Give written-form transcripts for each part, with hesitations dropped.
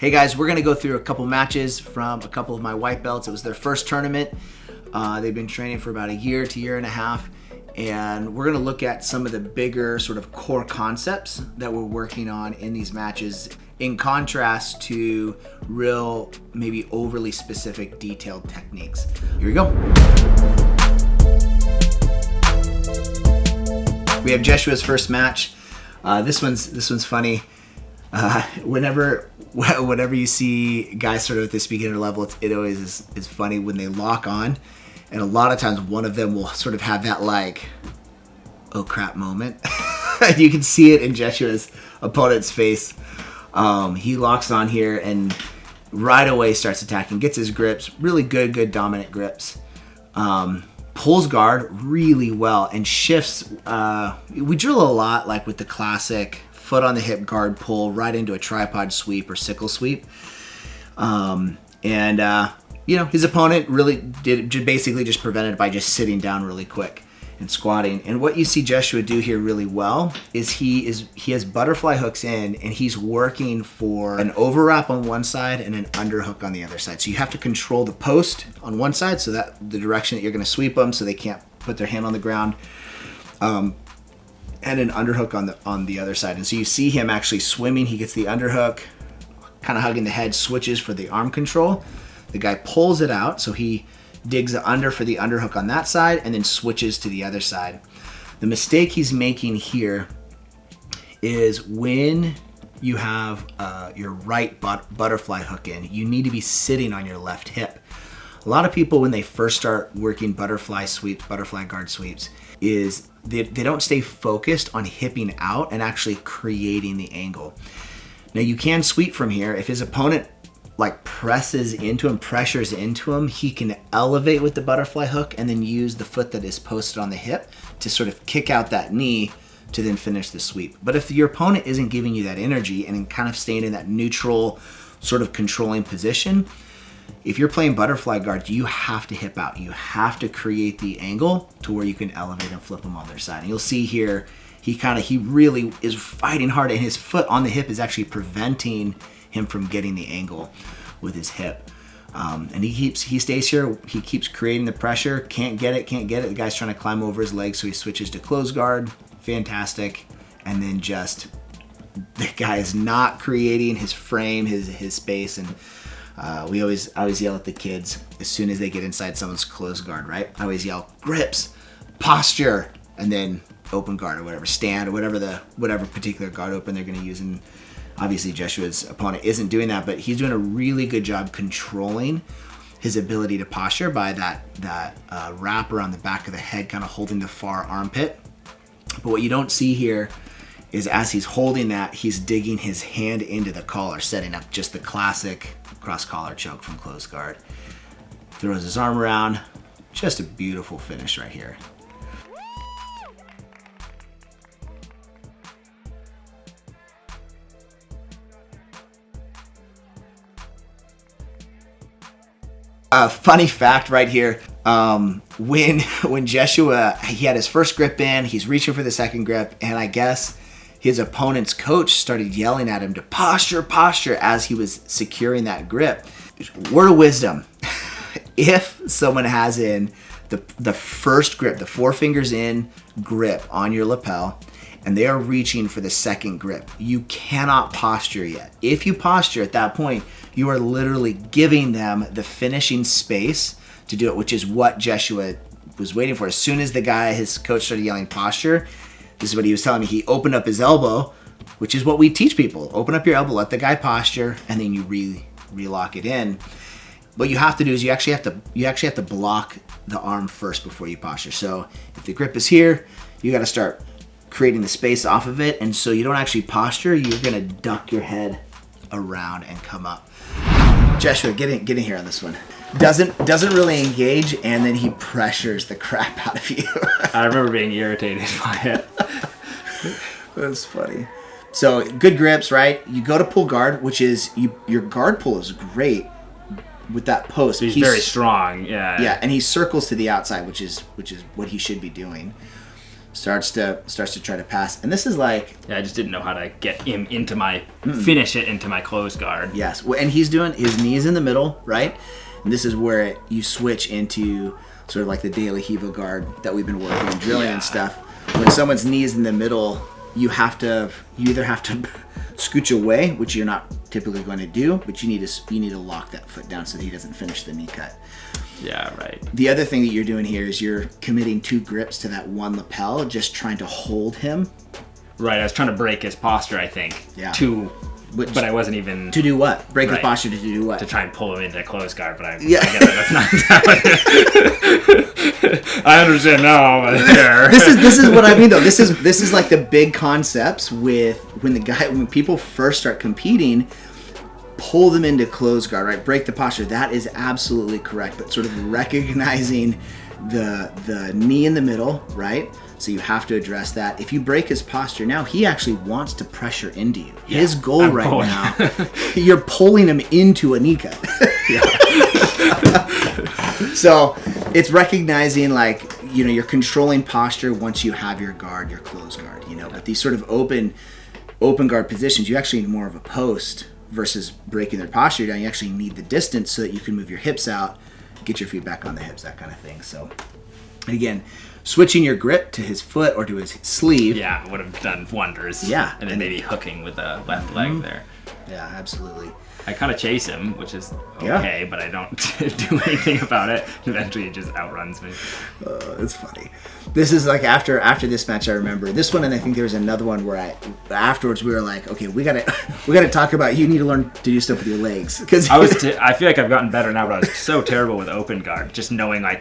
Hey guys, we're gonna go through a couple matches from a couple of my white belts. It was their first tournament. They've been training for about a year to year and a half, and we're gonna look at some of the bigger sort of core concepts that we're working on in these matches, in contrast to real, maybe overly specific, detailed techniques. Here we go. We have Jeshua's first match. This one's funny. Whenever you see guys sort of at this beginner level, it always is funny when they lock on, and a lot of times one of them will sort of have that like, oh crap moment. You can see it in Jeshua's opponent's face. He locks on here and right away starts attacking, gets his grips, really good dominant grips. Pulls guard really well and shifts. We drill a lot like with the classic foot on the hip guard pull right into a tripod sweep or sickle sweep. His opponent really basically just prevented it by just sitting down really quick and squatting. And what you see Jeshua do here really well is he has butterfly hooks in, and he's working for an overwrap on one side and an underhook on the other side. So you have to control the post on one side, so that the direction that you're going to sweep them, so they can't put their hand on the ground. And an underhook on the other side. And so you see him actually swimming. He gets the underhook, kind of hugging the head, switches for the arm control. The guy pulls it out, so he digs the under for the underhook on that side and then switches to the other side. The mistake he's making here is when you have your right butterfly hook in, you need to be sitting on your left hip. A lot of people, when they first start working butterfly guard sweeps, is they don't stay focused on hipping out and actually creating the angle. Now you can sweep from here. If his opponent like pressures into him, he can elevate with the butterfly hook and then use the foot that is posted on the hip to sort of kick out that knee to then finish the sweep. But if your opponent isn't giving you that energy and kind of staying in that neutral sort of controlling position, if you're playing butterfly guard, you have to hip out. You have to create the angle to where you can elevate and flip them on their side. And you'll see here, he really is fighting hard, and his foot on the hip is actually preventing him from getting the angle with his hip. And he stays here, he keeps creating the pressure, can't get it. The guy's trying to climb over his leg, so he switches to close guard, fantastic. And then just, the guy is not creating his frame, his space, and I always yell at the kids as soon as they get inside someone's close guard, right? I always yell, grips, posture, and then open guard or whatever, stand or whatever particular guard open they're going to use. And obviously Jeshua's opponent isn't doing that, but he's doing a really good job controlling his ability to posture by that wrap around the back of the head, kind of holding the far armpit. But what you don't see here is as he's holding that, he's digging his hand into the collar, setting up just the classic cross collar choke from close guard. Throws his arm around. Just a beautiful finish right here. Funny fact right here. When Jeshua, he had his first grip in, he's reaching for the second grip, and I guess his opponent's coach started yelling at him to posture as he was securing that grip. Word of wisdom, if someone has in the first grip, the 4 fingers in grip on your lapel, and they are reaching for the second grip, you cannot posture yet. If you posture at that point, you are literally giving them the finishing space to do it, which is what Jeshua was waiting for. As soon as his coach started yelling posture, this is what he was telling me. He opened up his elbow, which is what we teach people. Open up your elbow, let the guy posture, and then you relock it in. What you have to do is you actually have to block the arm first before you posture. So if the grip is here, you got to start creating the space off of it, and so you don't actually posture. You're gonna duck your head around and come up. Jeshua, get in here on this one. Doesn't really engage, and then he pressures the crap out of you. I remember being irritated by it. That's funny. So good grips, right? You go to pull guard, which is your guard pull is great with that post. So he's very strong, yeah. Yeah, and he circles to the outside, which is what he should be doing. starts to try to pass. And this is like... Yeah, I just didn't know how to get him into finish it into my closed guard. Yes. Well, and he's doing his knees in the middle, right? And this is where you switch into sort of like the De La Riva guard that we've been working and drilling and stuff. When someone's knees in the middle, you either have to scooch away, which you're not typically going to do, but you need to lock that foot down so that he doesn't finish the knee cut. Yeah, right. The other thing that you're doing here is you're committing 2 grips to that one lapel, just trying to hold him. Right, I was trying to break his posture, I think. Yeah. But I wasn't even... To do what? Break his posture to do what? To try and pull him into a closed guard, but I get that that's not... I understand now, but there. This is what I mean, though. This is like the big concepts with when people first start competing, pull them into closed guard, right? Break the posture. That is absolutely correct, but sort of recognizing the knee in the middle, right? So you have to address that. If you break his posture, now he actually wants to pressure into you. Yeah, his goal now, you're pulling him into a knee cut. So it's recognizing, like, you're controlling posture once you have your guard, your closed guard, But these sort of open guard positions, you actually need more of a post versus breaking their posture down. You actually need the distance so that you can move your hips out, get your feet back on the hips, that kind of thing. So, again, switching your grip to his foot or to his sleeve. Yeah, would have done wonders. Yeah. And then maybe hooking with the left leg there. Yeah, absolutely. I kind of chase him, which is okay, but I don't do anything about it. Eventually, he just outruns me. It's funny. This is like after this match. I remember this one, and I think there was another one where afterwards we were like, okay, we gotta talk about, you need to learn to do stuff with your legs, because I feel like I've gotten better now, but I was so terrible with open guard, just knowing I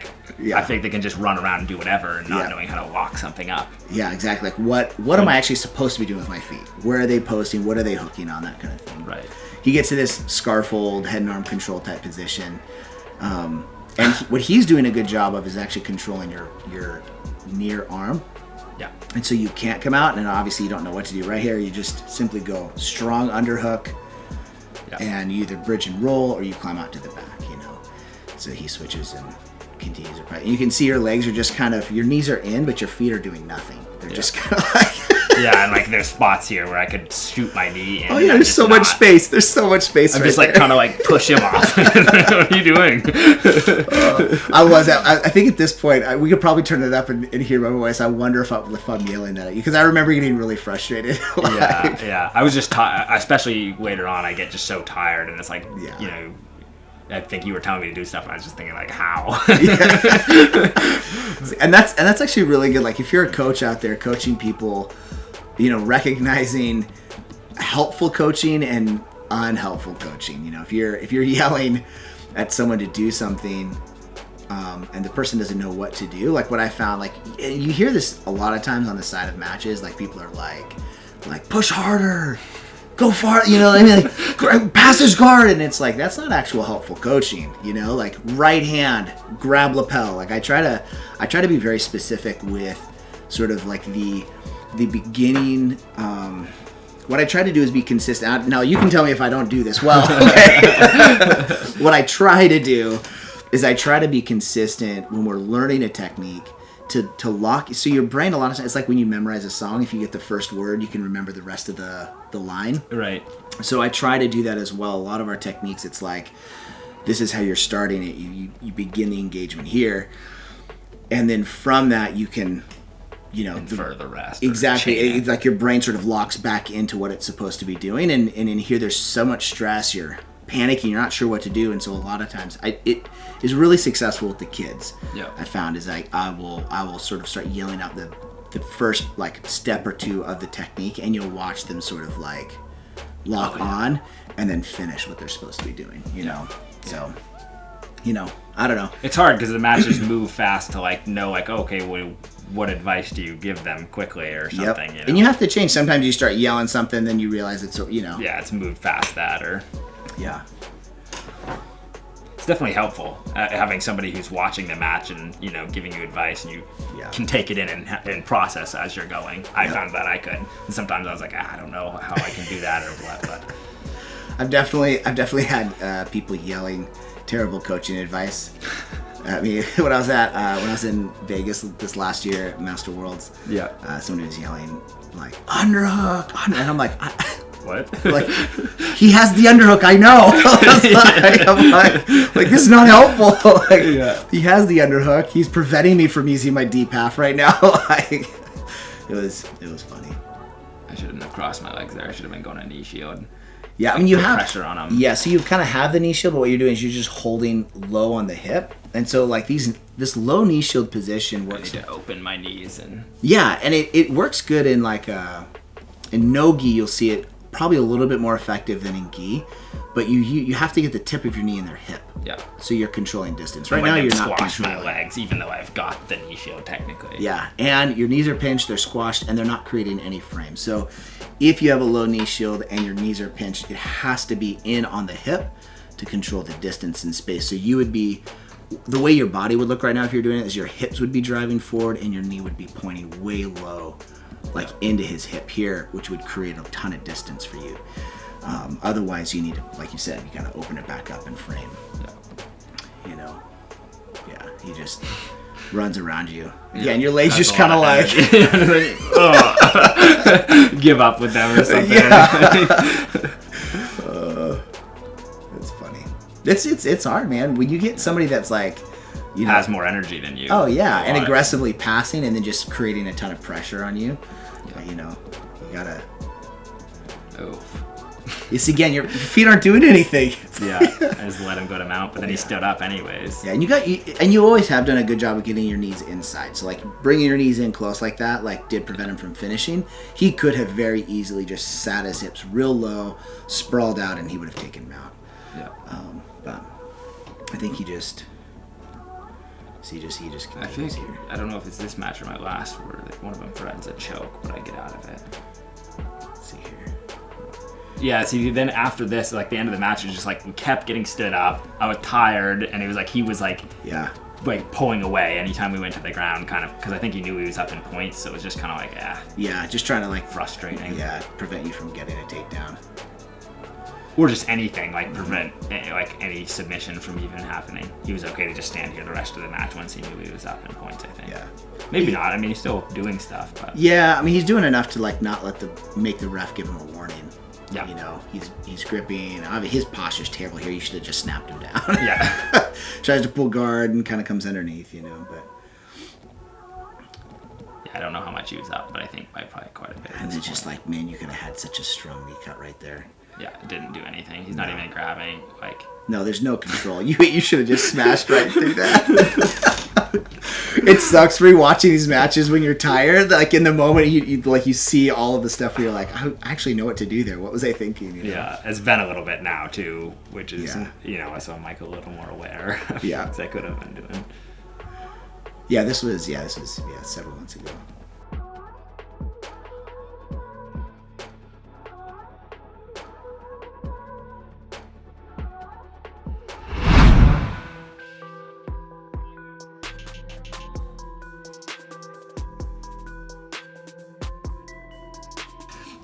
think they can just run around and do whatever, and not knowing how to lock something up. Yeah, exactly. Like what am I actually supposed to be doing with my feet? Where are they posting? What are they hooking on? That kind of thing. Right. He gets to this scarf hold, head and arm control type position. And what he's doing a good job of is actually controlling your near arm. Yeah. And so you can't come out, and obviously you don't know what to do. Right here, you just simply go strong underhook, and you either bridge and roll, or you climb out to the back, So he switches and continues to fight. You can see your legs are just kind of, your knees are in, but your feet are doing nothing. They're just kind of like... Yeah, and like there's spots here where I could shoot my knee in. Oh yeah, there's so much space. There's so much space. I'm just like trying to like push him off. What are you doing? I think at this point we could probably turn it up and hear my voice. I wonder if I'm yelling at you, because I remember getting really frustrated. Yeah. I was just especially later on. I get just so tired, and it's like I think you were telling me to do stuff, and I was just thinking, like, how? And that's actually really good. Like, if you're a coach out there coaching people, recognizing helpful coaching and unhelpful coaching. If you're yelling at someone to do something, and the person doesn't know what to do, like what I found, like you hear this a lot of times on the side of matches, like people are like push harder, go far, like pass his guard, and it's like that's not actual helpful coaching, like right hand, grab lapel. Like I try to be very specific with sort of like the beginning. What I try to do is be consistent. Now you can tell me if I don't do this well. Okay. What I try to do is I try to be consistent when we're learning a technique. To lock, so your brain a lot of times, it's like when you memorize a song, if you get the first word, you can remember the rest of the line. Right. So I try to do that as well. A lot of our techniques, it's like, this is how you're starting it. You begin the engagement here, and then from that you can, infer the rest. Exactly. It's like your brain sort of locks back into what it's supposed to be doing, and in here there's so much stress, you're panicking, you're not sure what to do, and so a lot of times it is really successful with the kids. Yeah. I found is I will sort of start yelling out the first like step or two of the technique, and you'll watch them sort of like lock on and then finish what they're supposed to be doing. So I don't know. It's hard because the matches move fast to like know like, okay, what advice do you give them quickly or something? And you have to change. Sometimes you start yelling something, then you realize it's Yeah, it's moved past that, or yeah. It's definitely helpful having somebody who's watching the match and giving you advice, and you can take it in and process as you're going. I found that I could, and sometimes I was like, I don't know how I can do that or what. But I've definitely had people yelling terrible coaching advice, I mean, when I was in Vegas this last year at Master Worlds, somebody was yelling like underhook, and I'm like, what? Like, he has the underhook. I know. I'm like, this is not helpful. Like, he has the underhook. He's preventing me from using my deep half right now. Like, it was funny. I shouldn't have crossed my legs there. I should have been going a knee shield. Yeah, I mean, you have pressure on him. Yeah, so you kind of have the knee shield, but what you're doing is you're just holding low on the hip, and so like this low knee shield position works. I need to open my knees and. Yeah, and it works good in like in no gi. You'll see it probably a little bit more effective than in gi, but you have to get the tip of your knee in their hip. Yeah. So you're controlling distance. Right now you're not controlling my legs, even though I've got the knee shield technically. Yeah, and your knees are pinched, they're squashed, and they're not creating any frame. So if you have a low knee shield and your knees are pinched, it has to be in on the hip to control the distance and space. So you would be, the way your body would look right now if you're doing it is your hips would be driving forward and your knee would be pointing way low, like into his hip here, which would create a ton of distance for you. Otherwise, you need to, like you said, you gotta open it back up and frame. You know, he just runs around you. Again, your legs just kind of like give up with them or something. It's funny. It's hard, man. When you get somebody that's like, you know, has more energy than you. Oh yeah, and aggressively passing and then just creating a ton of pressure on you. You know, you gotta. It's again, your feet aren't doing anything. Yeah, I just let him go to mount, but then he stood up anyways. Yeah, and you always have done a good job of getting your knees inside. So like bringing your knees in close like that, like did prevent him from finishing. He could have very easily just sat his hips real low, sprawled out, and he would have taken mount. Yeah. But I think he just. So he just. I think here. I don't know if it's this match or my last where one of them threatens a choke, but I get out of it. Let's see here. Yeah, see, then after this, like, the end of the match, it was just, like, we kept getting stood up. I was tired, and it was, like, he was, like, pulling away anytime we went to the ground, kind of, because I think he knew he was up in points, so it was just kind of like, Yeah, just trying to, like... frustrating. Yeah, prevent you from getting a takedown. Or just anything, like, prevent, like, any submission from even happening. He was okay to just stand here the rest of the match once he knew he was up in points, I think. Yeah. Maybe not. I mean, he's still doing stuff, but... Yeah, I mean, he's doing enough to, like, not make the ref give him a warning. Yeah. You know, he's gripping. I mean, his posture's terrible here. You should have just snapped him down. Yeah. Tries to pull guard and kind of comes underneath, you know, but... Yeah, I don't know how much he was up, but I think by probably quite a bit. And it's just like, man, you could have had such a strong knee cut right there. Yeah, it didn't do anything. He's not even grabbing, like... No, there's no control. You should have just smashed right through that. It sucks rewatching these matches when you're tired. Like in the moment, you see all of the stuff where you're like, I actually know what to do there. What was I thinking? You know? Yeah, it's been a little bit now too, which is you know, so I'm like a little more aware of things I could have been doing. Yeah, this was several months ago.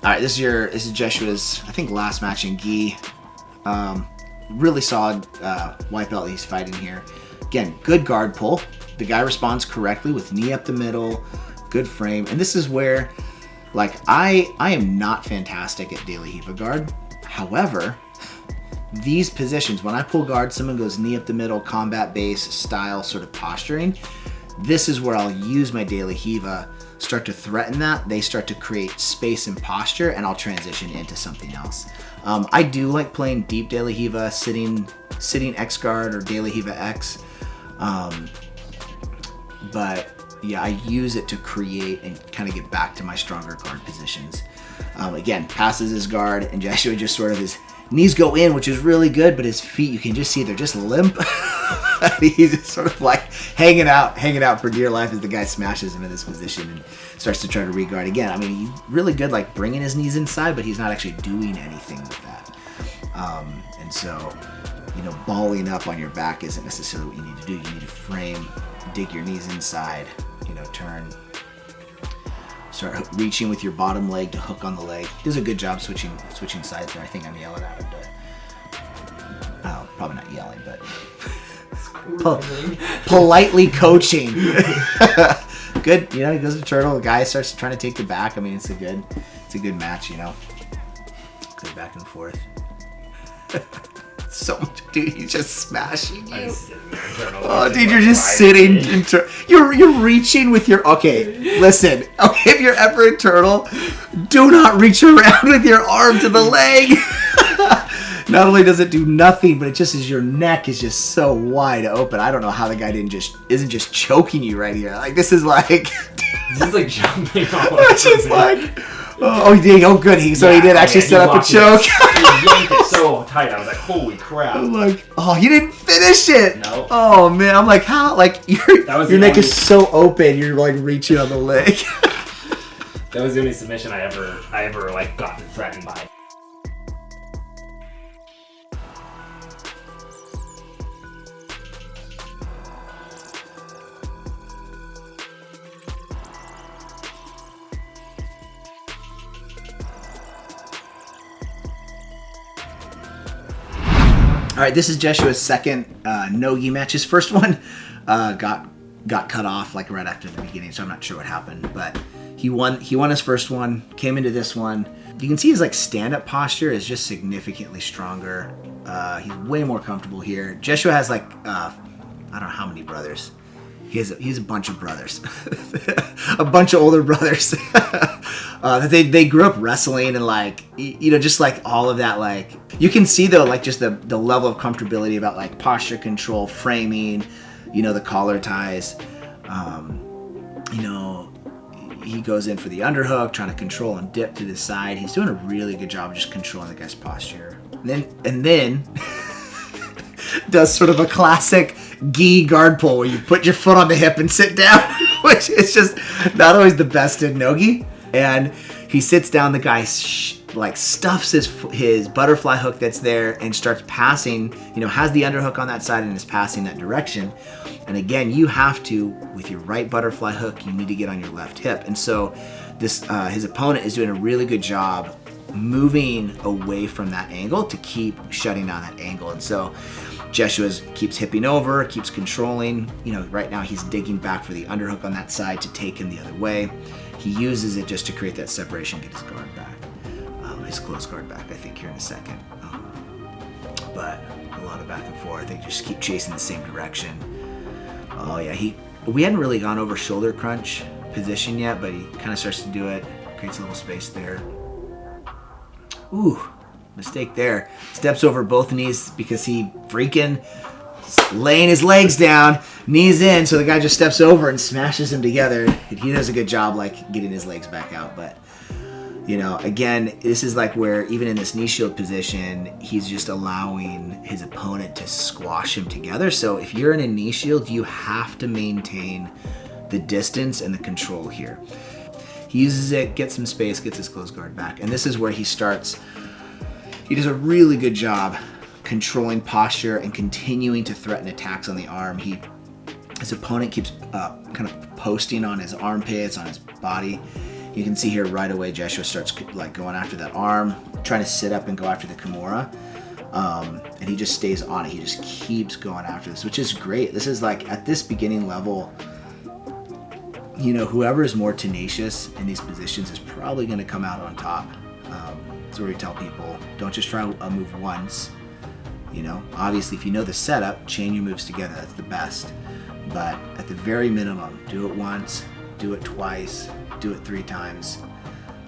All right, this is Jeshua's, I think, last match in gi. Really solid white belt he's fighting here. Again, good guard pull. The guy responds correctly with knee up the middle, good frame. And this is where, like, I am not fantastic at De La Riva guard. However, these positions, when I pull guard, someone goes knee up the middle, combat base style sort of posturing. This is where I'll use my De La Riva, start to threaten that. They start to create space and posture, and I'll transition into something else. I do like playing deep De La Riva, sitting X guard or De La Riva X. But yeah, I use it to create and kind of get back to my stronger guard positions. Again, passes his guard, and Jeshua just sort of, his knees go in, which is really good, but his feet, you can just see they're just limp. He's just sort of like hanging out for dear life as the guy smashes him in this position and starts to try to re-guard again. I mean, he's really good, like bringing his knees inside, but he's not actually doing anything with that. And so, you know, balling up on your back isn't necessarily what you need to do. You need to frame, dig your knees inside, you know, turn, start reaching with your bottom leg to hook on the leg. He does a good job switching sides there. I think I'm yelling at him, but probably not yelling, but politely coaching. Good, you know, he goes to turtle. The guy starts trying to take the back. I mean, it's a good match, you know. Good back and forth. So much, dude. He's just smashing you. Oh, dude, you're just sitting. You're reaching with your. Okay, listen. Okay, if you're ever a turtle, do not reach around with your arm to the leg. Not only does it do nothing, but it just is, your neck is just so wide open. I don't know how the guy isn't just choking you right here. Like, this is like. This is like jumping all over. It's just like. Oh, he did. Oh, good. He did actually set up a choke. He yanked it so tight. I was like, holy crap. I'm like, oh, he didn't finish it. No. Oh, man. I'm like, how? Like, your neck is so open. You're like reaching on the leg. That was the only submission I ever like gotten threatened by. All right, this is Jeshua's second no-gi match. His first one got cut off like right after the beginning, so I'm not sure what happened. But he won his first one, came into this one. You can see his like stand-up posture is just significantly stronger. He's way more comfortable here. Jeshua has like I don't know how many brothers. He's a bunch of brothers, a bunch of older brothers. They grew up wrestling and like, you know, just like all of that. Like you can see though, like just the level of comfortability about like posture control, framing, you know, the collar ties. You know, he goes in for the underhook, trying to control and dip to the side. He's doing a really good job of just controlling the guy's posture. And then does sort of a classic gi guard pull where you put your foot on the hip and sit down, which is just not always the best in no-gi. And he sits down, the guy like stuffs his butterfly hook that's there and starts passing, you know, has the underhook on that side and is passing that direction. And again, you have to, with your right butterfly hook, you need to get on your left hip. And so this his opponent is doing a really good job moving away from that angle to keep shutting down that angle. And so Jeshua keeps hipping over, keeps controlling. You know, right now he's digging back for the underhook on that side to take him the other way. He uses it just to create that separation, get his guard back, his close guard back, I think, here in a second. But a lot of back and forth. They just keep chasing the same direction. Oh yeah, we hadn't really gone over shoulder crunch position yet, but he kind of starts to do it, creates a little space there. Ooh. Mistake there. Steps over both knees because he freaking laying his legs down, knees in, so the guy just steps over and smashes them together. And he does a good job like getting his legs back out. But, you know, again, this is like where even in this knee shield position, he's just allowing his opponent to squash him together. So if you're in a knee shield, you have to maintain the distance and the control here. He uses it, gets some space, gets his close guard back. And this is where he does a really good job controlling posture and continuing to threaten attacks on the arm. His opponent keeps kind of posting on his armpits, on his body. You can see here right away Jeshua starts like going after that arm, trying to sit up and go after the Kimura. And he just stays on it. He just keeps going after this, which is great. This is like at this beginning level, you know, whoever is more tenacious in these positions is probably going to come out on top. That's where we tell people, don't just try a move once. You know, obviously if you know the setup, chain your moves together, that's the best. But at the very minimum, do it once, do it twice, do it 3 times.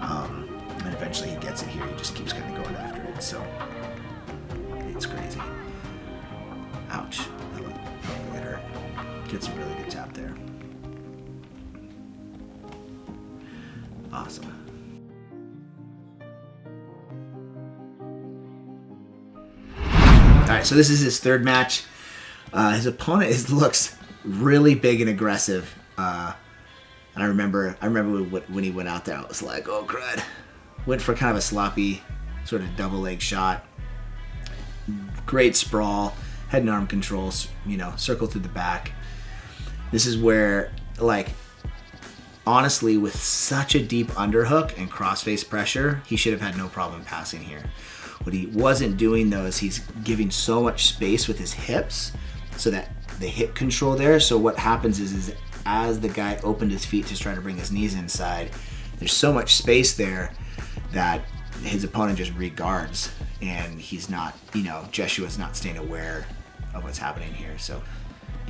And eventually he gets it here. He just keeps kind of going after it. So it's crazy. Ouch. That really hurt. Gets a really good tap there. Awesome. All right, so this is his third match. His opponent looks really big and aggressive. And I remember when he went out there, I was like, oh crud. Went for kind of a sloppy sort of double leg shot. Great sprawl, head and arm controls, you know, circle through the back. This is where, like, honestly, with such a deep underhook and crossface pressure, he should have had no problem passing here. What he wasn't doing though is he's giving so much space with his hips so that the hip control there. So what happens is as the guy opened his feet to try to bring his knees inside, there's so much space there that his opponent just reguards, and he's not, Jeshua's not staying aware of what's happening here. So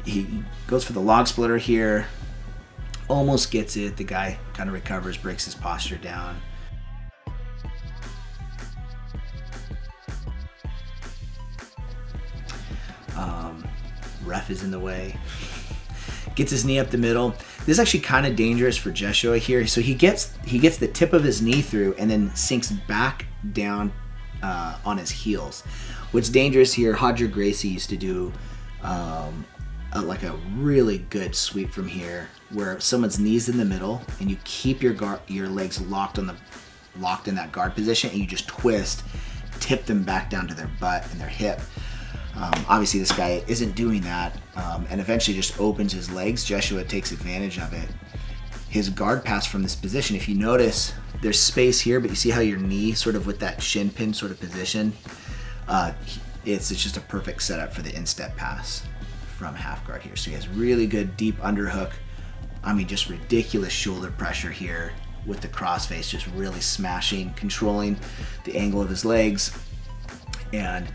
he goes for the log splitter here, almost gets it. The guy kind of recovers, breaks his posture down. Ref is in the way. Gets his knee up the middle. This is actually kind of dangerous for Jeshua here. So he gets the tip of his knee through and then sinks back down on his heels. What's dangerous here, Hodger Gracie used to do like a really good sweep from here, where someone's knees in the middle and you keep your legs locked in that guard position, and you just twist, tip them back down to their butt and their hip. Obviously this guy isn't doing that, and eventually just opens his legs. Jeshua takes advantage of it. His guard pass from this position, if you notice, there's space here, but you see how your knee sort of with that shin pin sort of position, it's just a perfect setup for the instep pass from half guard here. So he has really good deep underhook. I mean, just ridiculous shoulder pressure here with the crossface, just really smashing, controlling the angle of his legs. And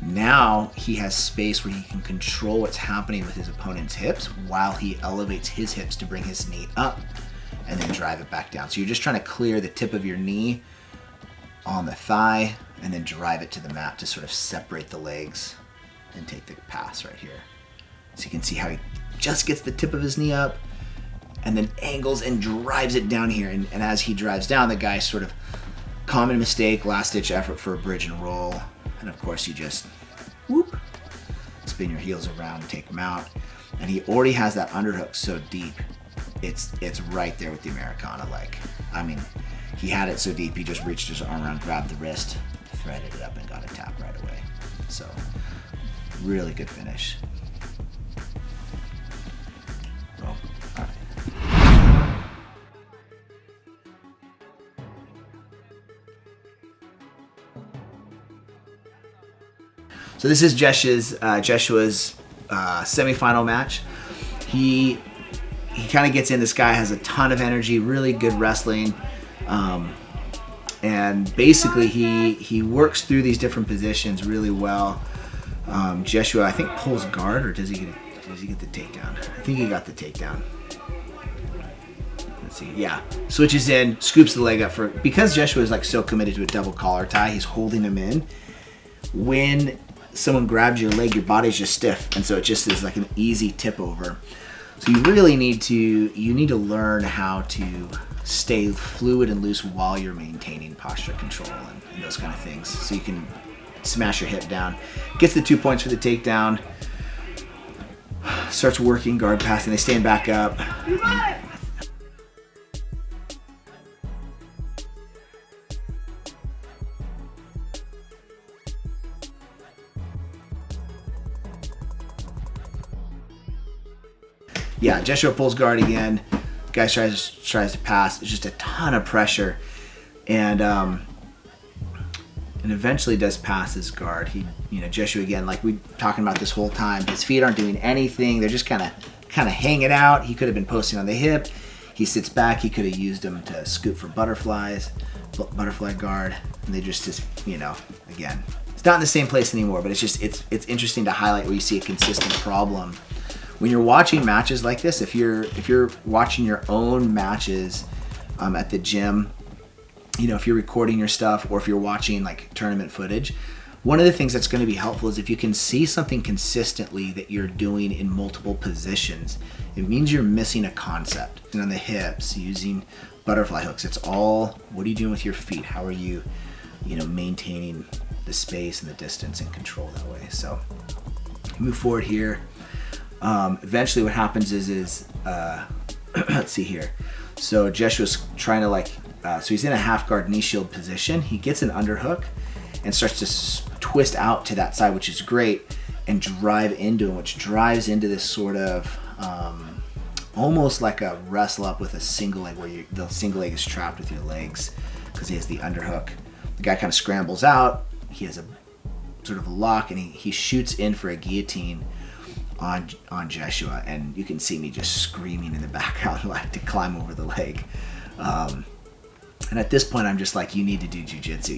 now he has space where he can control what's happening with his opponent's hips while he elevates his hips to bring his knee up and then drive it back down. So you're just trying to clear the tip of your knee on the thigh and then drive it to the mat to sort of separate the legs and take the pass right here. So you can see how he just gets the tip of his knee up and then angles and drives it down here. And as he drives down, the guy sort of, common mistake, last ditch effort for a bridge and roll. And of course you just whoop, spin your heels around and take him out. And he already has that underhook so deep, it's right there with the Americana leg. I mean, he had it so deep, he just reached his arm around, grabbed the wrist, threaded it up, and got a tap right away. So really good finish. Boom. All right. So this is Jeshua's semifinal match. He kind of gets in. This guy has a ton of energy, really good wrestling, and basically he works through these different positions really well. Jeshua, I think, pulls guard, or does he get the takedown? I think he got the takedown. Let's see. Yeah, switches in, scoops the leg up because Jeshua is like so committed to a double collar tie. He's holding him in. When someone grabs your leg, your body's just stiff, and so it just is like an easy tip over. So you really need to learn how to stay fluid and loose while you're maintaining posture control and those kind of things, so you can smash your hip down. Gets the 2 points for the takedown, starts working guard pass, and they stand back up. Yeah, Jeshua pulls guard again. Guy tries to pass. It's just a ton of pressure, and eventually does pass his guard. Jeshua again, like we talking about this whole time, his feet aren't doing anything. They're just kind of hanging out. He could have been posting on the hip. He sits back. He could have used them to scoop for butterfly guard, and they just again, it's not in the same place anymore. But it's interesting to highlight where you see a consistent problem. When you're watching matches like this, if you're watching your own matches at the gym, if you're recording your stuff, or if you're watching like tournament footage, one of the things that's going to be helpful is if you can see something consistently that you're doing in multiple positions. It means you're missing a concept. And on the hips, using butterfly hooks, it's all, what are you doing with your feet? How are you, maintaining the space and the distance and control that way? So move forward here. Eventually what happens is let's see here. So Jeshua's trying to so he's in a half guard knee shield position. He gets an underhook and starts to twist out to that side, which is great, and drive into him, which drives into this sort of almost like a wrestle up with a single leg, where the single leg is trapped with your legs because he has the underhook. The guy kind of scrambles out. He has a sort of a lock, and he shoots in for a guillotine on Jeshua, and you can see me just screaming in the background like to climb over the leg. And at this point, I'm just like, you need to do jiu-jitsu.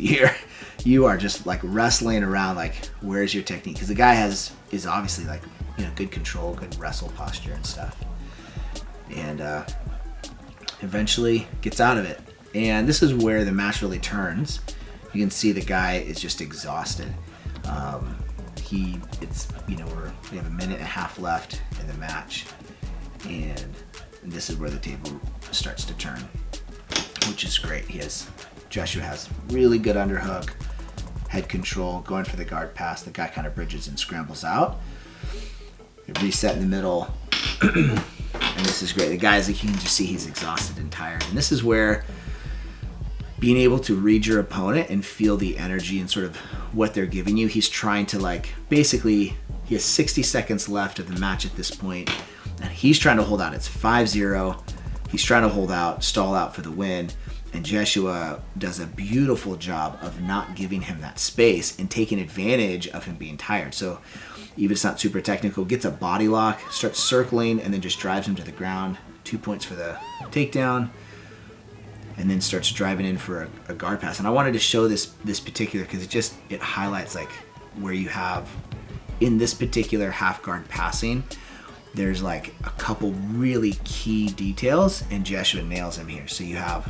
You are just like wrestling around, like, where's your technique? Because the guy is obviously like, good control, good wrestle posture and stuff. And eventually gets out of it. And this is where the match really turns. You can see the guy is just exhausted. We have a minute and a half left in the match, and this is where the table starts to turn, which is great. Jeshua has really good underhook, head control, going for the guard pass. The guy kind of bridges and scrambles out. They reset in the middle, and this is great. The guy's, you can just see he's exhausted and tired, and this is where being able to read your opponent and feel the energy and sort of what they're giving you. He's trying to basically, he has 60 seconds left of the match at this point, and he's trying to hold out. It's 5-0. He's trying to hold out, stall out for the win, and Jeshua does a beautiful job of not giving him that space and taking advantage of him being tired. So even if it's not super technical, gets a body lock, starts circling, and then just drives him to the ground. 2 points for the takedown. And then starts driving in for a guard pass. And I wanted to show this particular because it highlights where you have in this particular half guard passing, there's a couple really key details, and Jeshua nails him here. So you have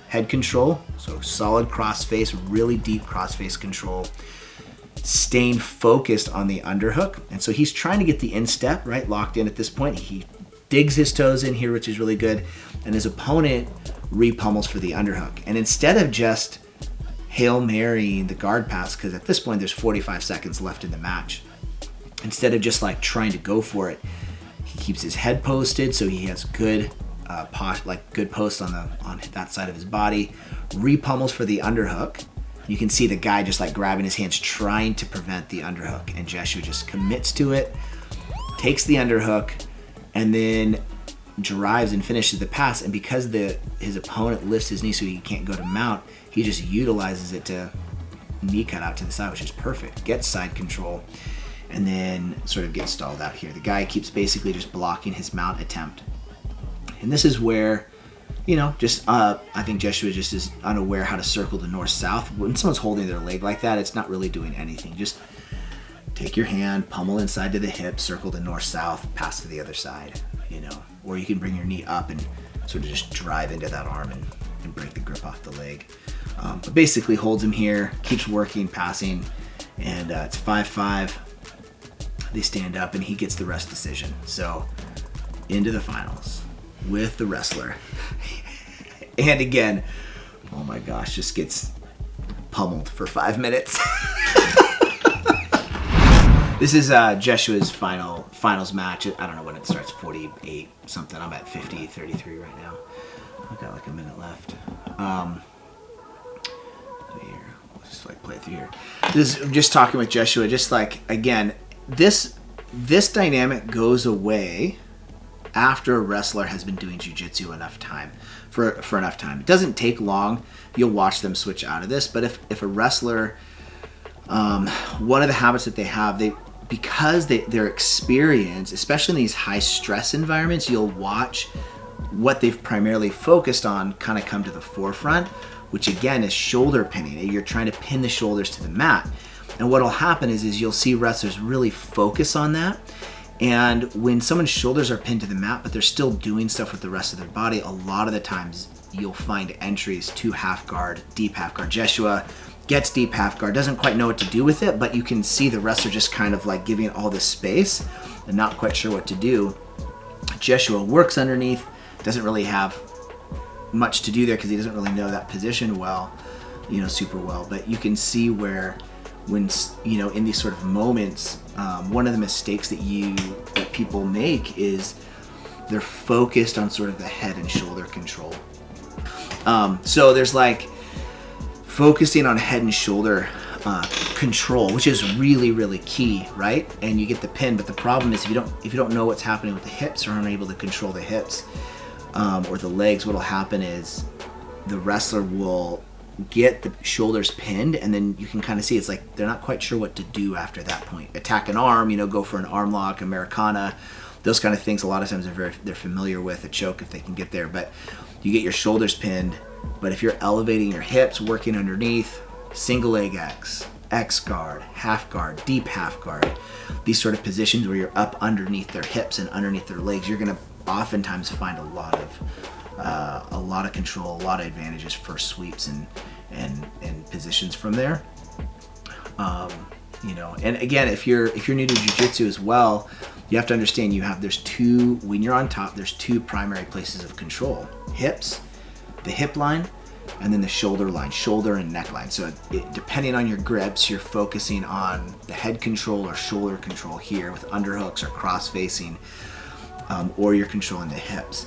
head control, so solid cross face, really deep cross face control, staying focused on the underhook. And so he's trying to get the instep, right, locked in at this point. He digs his toes in here, which is really good. And his opponent re-pummels for the underhook. And instead of just Hail Marying the guard pass, because at this point there's 45 seconds left in the match, instead of just trying to go for it, he keeps his head posted so he has good good post on that side of his body, re-pummels for the underhook. You can see the guy just grabbing his hands trying to prevent the underhook, and Jeshua just commits to it, takes the underhook, and then drives and finishes the pass. And because his opponent lifts his knee so he can't go to mount, he just utilizes it to knee cut out to the side, which is perfect. Gets side control and then sort of gets stalled out here. The guy keeps basically just blocking his mount attempt. And this is where, I think Jeshua just is unaware how to circle the north-south. When someone's holding their leg like that, it's not really doing anything. Just take your hand, pummel inside to the hip, circle the north-south, pass to the other side, Or you can bring your knee up and sort of just drive into that arm and break the grip off the leg. But basically holds him here, keeps working, passing, and it's 5-5. They stand up and he gets the rest decision. So into the finals with the wrestler. And again, oh my gosh, just gets pummeled for 5 minutes. This is Jeshua's finals match. I don't know when it starts, 48 something. I'm at 50-33 right now. I've got a minute left. Here, we'll just play it through here. This is just talking with Jeshua. Just again, this dynamic goes away after a wrestler has been doing jiu-jitsu enough time. For enough time, it doesn't take long. You'll watch them switch out of this. But if a wrestler, one of the habits that they have, because their experience, especially in these high stress environments, you'll watch what they've primarily focused on kind of come to the forefront, which again is shoulder pinning. You're trying to pin the shoulders to the mat. And what'll happen is you'll see wrestlers really focus on that. And when someone's shoulders are pinned to the mat, but they're still doing stuff with the rest of their body, a lot of the times you'll find entries to half guard, deep half guard. Jeshua gets deep half guard, doesn't quite know what to do with it, but you can see the wrestler just kind of giving it all this space and not quite sure what to do. Jeshua works underneath, doesn't really have much to do there because he doesn't really know that position well, super well. But you can see where when, in these sort of moments, one of the mistakes that people make is they're focused on sort of the head and shoulder control. So there's focusing on head and shoulder control, which is really, really key, right? And you get the pin, but the problem is if you don't know what's happening with the hips or aren't able to control the hips or the legs, what'll happen is the wrestler will get the shoulders pinned, and then you can kind of see it's like they're not quite sure what to do after that point. Attack an arm, go for an arm lock, Americana, those kind of things. A lot of times they're familiar with a choke if they can get there. But you get your shoulders pinned. But if you're elevating your hips, working underneath, single leg X guard, half guard, deep half guard, these sort of positions where you're up underneath their hips and underneath their legs, you're going to oftentimes find a lot of control, a lot of advantages for sweeps and positions from there. And again, if you're new to jiu-jitsu as well, you have to understand when you're on top, there's two primary places of control: hips, the hip line, and then the shoulder line, shoulder and neck line. So depending on your grips, you're focusing on the head control or shoulder control here with underhooks or cross facing, or you're controlling the hips,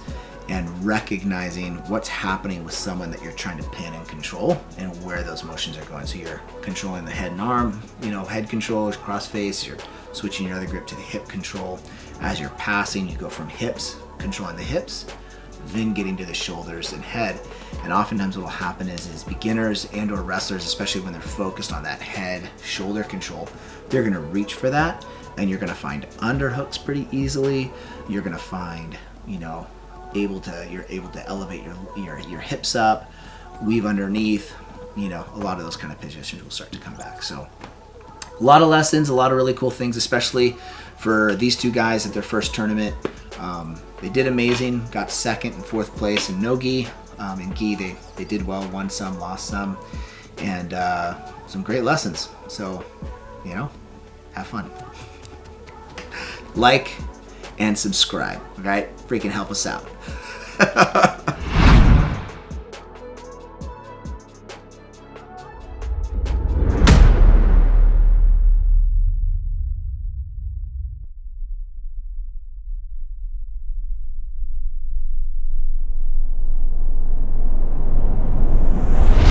and recognizing what's happening with someone that you're trying to pin and control and where those motions are going. So you're controlling the head and arm, head control is cross face, you're switching your other grip to the hip control. As you're passing, you go from hips, controlling the hips, then getting to the shoulders and head. And oftentimes what will happen is beginners and or wrestlers, especially when they're focused on that head shoulder control, they're going to reach for that, and you're going to find underhooks pretty easily. You're going to find you're able to elevate your hips up, weave underneath, a lot of those kind of positions will start to come back. So a lot of lessons, a lot of really cool things, especially for these two guys at their first tournament. They did amazing, got second and fourth place in no gi. In gi, they did well, won some, lost some, and some great lessons. So, have fun. Like and subscribe, all right? Freaking help us out.